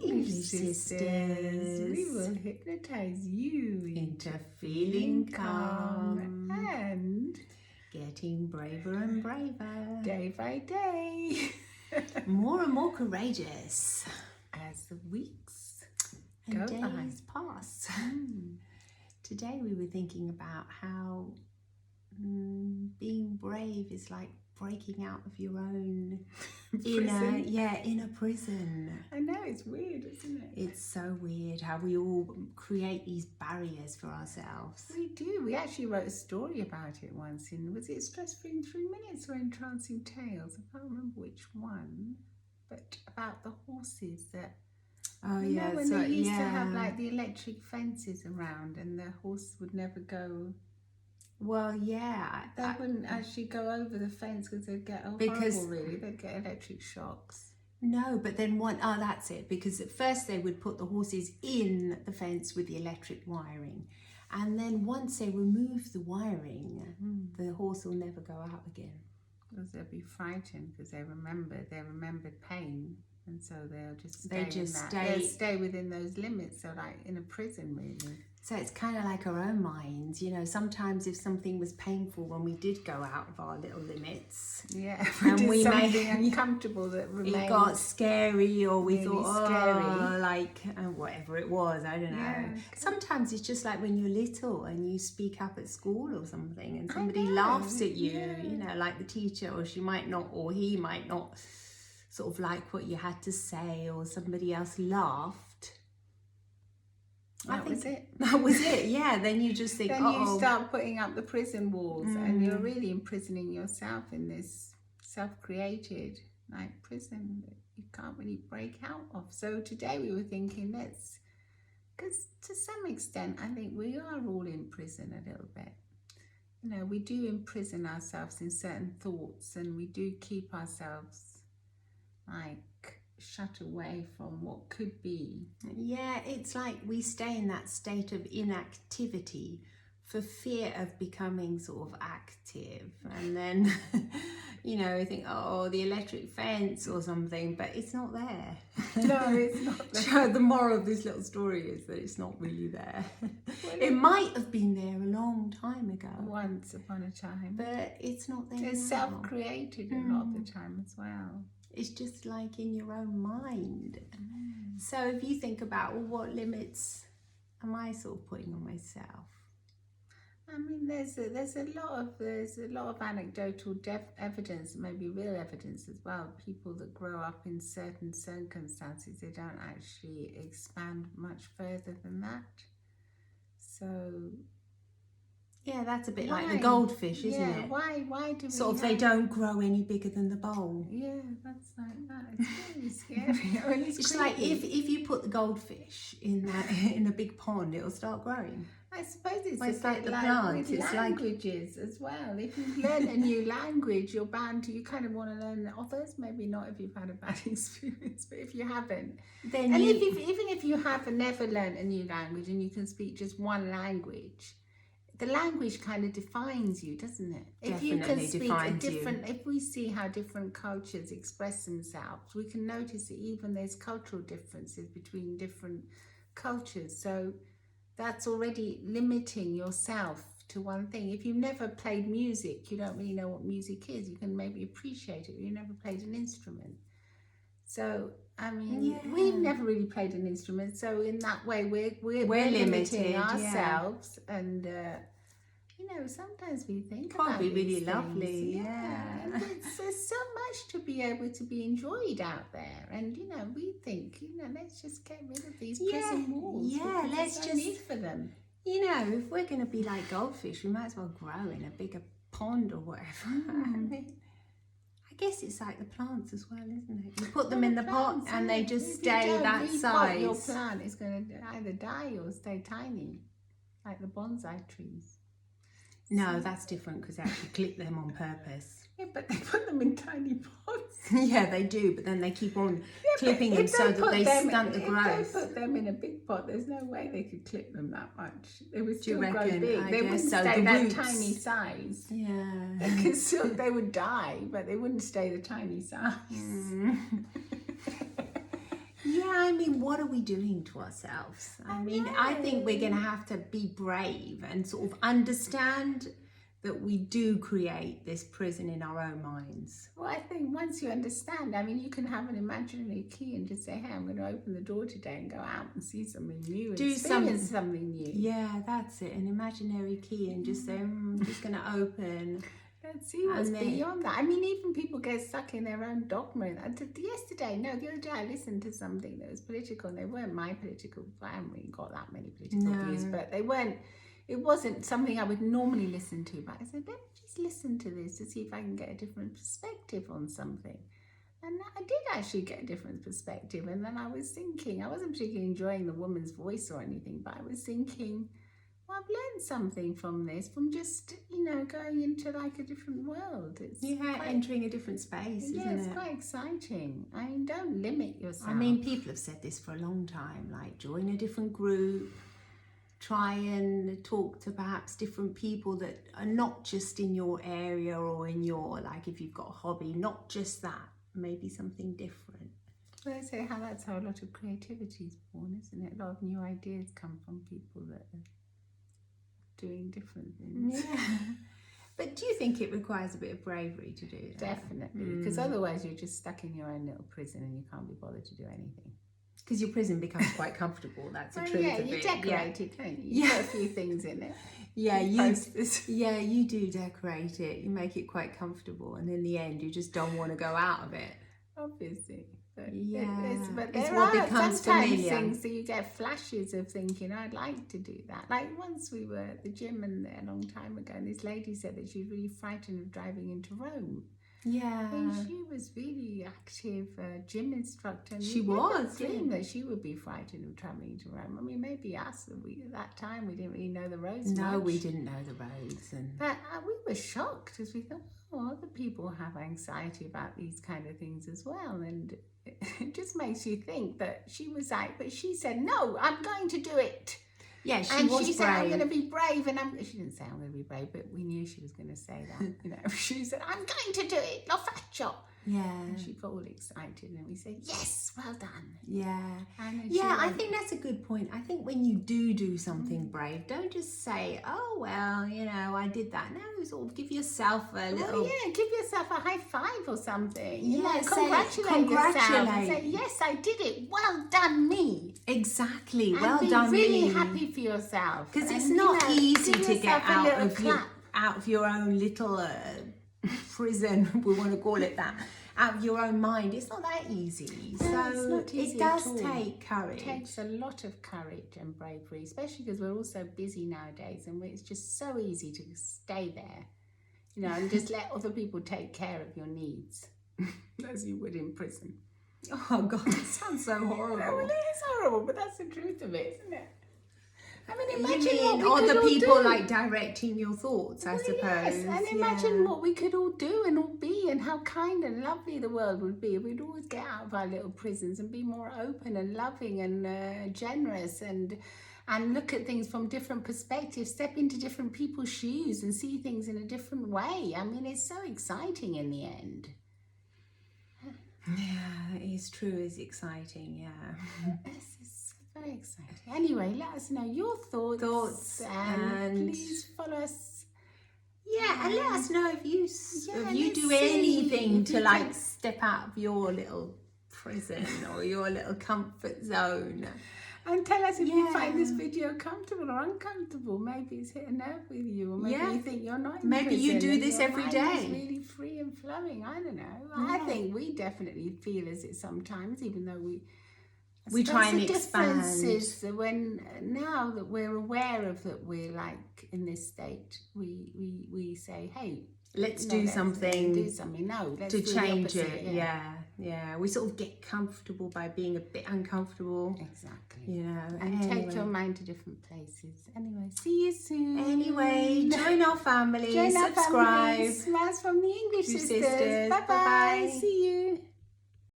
English sisters. We will hypnotize you into feeling calm and getting braver and braver, day by day, more and more courageous as the weeks and go days by. pass. Today we were thinking about how being brave is like breaking out of your own inner prison. I know, it's weird, isn't it? It's so weird how we all create these barriers for ourselves. We do. We actually wrote a story about it once was it Stress Free in 3 Minutes or Entrancing Tales? I can't remember which one, but about the horses that when they used to have like the electric fences around and the horse would never go. Well, yeah. They wouldn't actually go over the fence because they'd get horrible, really. They'd get electric shocks. No, but then that's it. Because at first they would put the horses in the fence with the electric wiring. And then once they remove the wiring, the horse will never go out again. Because they'll be frightened because they remembered pain. And so they'll just stay within those limits. So like in a prison, really. So it's kind of like our own minds, you know, sometimes if something was painful when we did go out of our little limits. Yeah, and we made something uncomfortable that remained. It got scary or we really thought, whatever it was, I don't know. Yeah. Sometimes it's just like when you're little and you speak up at school or something and somebody laughs at you, you know, like the teacher or she might not, or he might not sort of like what you had to say or somebody else laughed. That was it. That was it, yeah. Then you just think, then you start putting up the prison walls and you're really imprisoning yourself in this self-created like prison that you can't really break out of. So today we were thinking because to some extent I think we are all in prison a little bit. You know, we do imprison ourselves in certain thoughts and we do keep ourselves like shut away from what could be. Yeah, it's like we stay in that state of inactivity for fear of becoming sort of active, and then you know, think, oh, the electric fence or something, but it's not there. No, it's not there. So the moral of this little story is that it's not really there. It might have been there a long time ago, once upon a time, but it's not there. It's self-created a lot of the time as well. It's just like in your own mind. So if you think about, well, what limits am I sort of putting on myself? I mean, there's a lot of anecdotal evidence, maybe real evidence as well. People that grow up in certain circumstances, they don't actually expand much further than that. So yeah, that's a bit like the goldfish, isn't it? Why do we sort of they don't grow any bigger than the bowl? Yeah, that's like that. It's really scary. I mean, it's like if you put the goldfish in a big pond, it'll start growing. I suppose it's like the like plant. With languages as well. If you learn a new language, you kind of want to learn others. Maybe not if you've had a bad experience, but if you haven't, then even if you have never learned a new language and you can speak just one language, the language kind of defines you, doesn't it? If you can speak if we see how different cultures express themselves, we can notice that even there's cultural differences between different cultures. So that's already limiting yourself to one thing. If you've never played music, you don't really know what music is. You can maybe appreciate it, but you never played an instrument. So, I mean, we've never really played an instrument. So in that way, we're limiting ourselves. And, you know, sometimes we think probably about really things. lovely. Yeah. And there's so much to be able to be enjoyed out there. And, you know, we think, you know, let's just get rid of these prison walls. Yeah, let's just need for them. You know, if we're going to be like goldfish, we might as well grow in a bigger pond or whatever. I mean, I guess it's like the plants as well, isn't it? You put them in the pot and they just stay that size. Your plant is going to either die or stay tiny, like the bonsai trees. No, that's different because they actually clip them on purpose. Yeah, but they put them in tiny pots. Yeah, they do, but then they keep on clipping them so that they stunt the growth. If they put them in a big pot, there's no way they could clip them that much. They would still grow big. They wouldn't stay that tiny size. Yeah. They would die, but they wouldn't stay the tiny size. Yeah, I mean, what are we doing to ourselves? I mean, I think we're going to have to be brave and sort of understand that we do create this prison in our own minds. Well, I think once you understand, I mean, you can have an imaginary key and just say, hey, I'm going to open the door today and go out and see something new and experience something new. Yeah, that's it. An imaginary key and just say, I'm just going to open. Let's see what's beyond that. I mean, even people get stuck in their own dogma. The other day, I listened to something that was political, and they weren't my political, I haven't really got that many political views, but it wasn't something I would normally listen to, but I said, let me just listen to this to see if I can get a different perspective on something. And I did actually get a different perspective. And then I was thinking, I wasn't particularly enjoying the woman's voice or anything, but I was thinking, well, I've learned something from this, from just, going into like a different world. It's entering a different space, isn't it? Yeah, it's quite exciting. I mean, don't limit yourself. I mean, people have said this for a long time, like join a different group, try and talk to perhaps different people that are not just in your area or in your, like if you've got a hobby, not just that, maybe something different. Well, I say that's how a lot of creativity is born, isn't it? A lot of new ideas come from people that are doing different things. Yeah. But do you think it requires a bit of bravery to do that? Definitely, because otherwise you're just stuck in your own little prison and you can't be bothered to do anything. Because your prison becomes quite comfortable. That's the truth of it. You decorate it, don't you? You put a few things in it. You do decorate it. You make it quite comfortable, and in the end, you just don't want to go out of it. Obviously. But but there are sometimes things that you get flashes of thinking, I'd like to do that. Like once we were at the gym a long time ago, and this lady said that she was really frightened of driving into Rome. Yeah. And she was really active gym instructor. And she was. Dream that she would be frightened of travelling to Rome. I mean, maybe us, at that time, we didn't really know the roads much. We didn't know the roads. But we were shocked as we thought, other people have anxiety about these kind of things as well. And it just makes you think that she was like, but she said, no, I'm going to do it. Yeah, she said, I'm going to be brave. And she didn't say I'm going to be brave, but we knew she was going to say that. She said, I'm going to do it, lo faccio. Yeah. And she got all excited and we said, yes, well done. Yeah. I think that's a good point. I think when you do something brave, don't just say, oh, well, I did that. No, sort of give yourself a little... give yourself a high five or something. Congratulate yourself and say, yes, I did it. Well done, me. Exactly. And well done, me. Be really happy for yourself. Because it's not easy to get out of your own little... prison, we want to call it that, out of your own mind. It's not that easy. So it does take courage. It takes a lot of courage and bravery, especially because we're all so busy nowadays, and it's just so easy to stay there, and just let other people take care of your needs, as you would in prison. Oh God, it sounds so horrible. Well, it is horrible, but that's the truth of it, isn't it? I mean, imagine other people like directing your thoughts, I suppose. Yes. And imagine what we could all do and all be, and how kind and lovely the world would be if we'd always get out of our little prisons and be more open and loving and generous and look at things from different perspectives, step into different people's shoes and see things in a different way. I mean, it's so exciting in the end. Yeah, it is true. It's exciting, yeah. This is very exciting. Anyway, let us know your thoughts and please follow us. Yeah, and let us know if you do anything to like step out of your little prison or your little comfort zone. And tell us if you find this video comfortable or uncomfortable. Maybe it's hit a nerve with you, or maybe you think you're not in maybe prison you do this every day. It's really free and flowing. I don't know. I think we definitely feel as it sometimes, even though we try and expand. The difference is when now that we're aware of that we're like in this state, we say, hey, let's do something No, let's to do change the opposite. it. Yeah. We sort of get comfortable by being a bit uncomfortable. Exactly. And take your mind to different places. Anyway, see you soon. Anyway, join our family. Subscribe. Smiles from the English Sisters. Bye-bye. See you.